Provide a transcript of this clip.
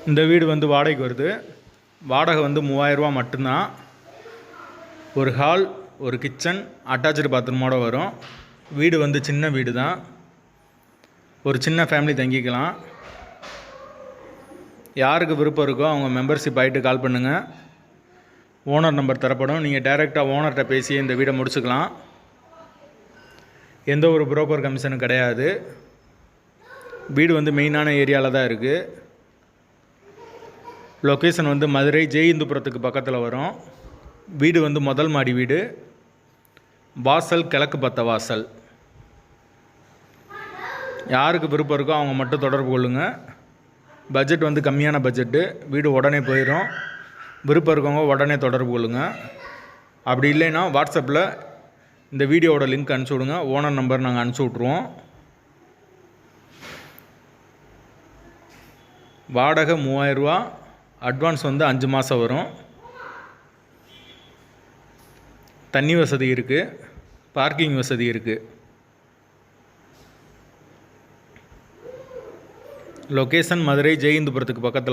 இந்த வீடு வந்து வாடகைக்கு வருது. வாடகை வந்து 3000 ரூபா மட்டும்தான். ஒரு ஹால், ஒரு கிச்சன், அட்டாச்சு பாத்ரூமோடு வரும். வீடு வந்து சின்ன வீடு தான். ஒரு சின்ன ஃபேமிலி தங்கிக்கலாம். யாருக்கு விருப்பம் இருக்கோ அவங்க மெம்பர்ஷிப் ஆகிட்டு கால் பண்ணுங்கள். ஓனர் நம்பர் தரப்படும். நீங்கள் டைரெக்டாக ஓனர்கிட்ட பேசி இந்த வீடை முடிச்சுக்கலாம். எந்த ஒரு புரோக்கர் கமிஷனும் கிடையாது. வீடு வந்து மெயினான ஏரியாவில் தான் இருக்குது. லொக்கேஷன் வந்து மதுரை ஜெயஇந்துபுரத்துக்கு பக்கத்தில் வரும். வீடு வந்து முதல் மாடி வீடு. வாசல் கிழக்கு பத்த வாசல். யாருக்கு விருப்பம் இருக்கோ அவங்க மட்டும் தொடர்பு கொள்ளுங்கள். பட்ஜெட் வந்து கம்மியான பட்ஜெட்டு. வீடு உடனே போயிடும். விருப்பம் இருக்கவங்க உடனே தொடர்பு கொள்ளுங்கள். அப்படி இல்லைன்னா வாட்ஸ்அப்பில் இந்த வீடியோவோட லிங்க் அனுப்பிச்சி விடுங்க. ஓனர் நம்பர் நாங்கள் அனுப்பிச்சி விட்ருவோம். வாடகை 3000 ரூபா. அட்வான்ஸ் வந்து 5 மாதம் வரும். தண்ணி வசதி இருக்குது. பார்க்கிங் வசதி இருக்குது. லொக்கேஷன் மதுரை ஜெயஇந்துபுரத்துக்கு பக்கத்தில்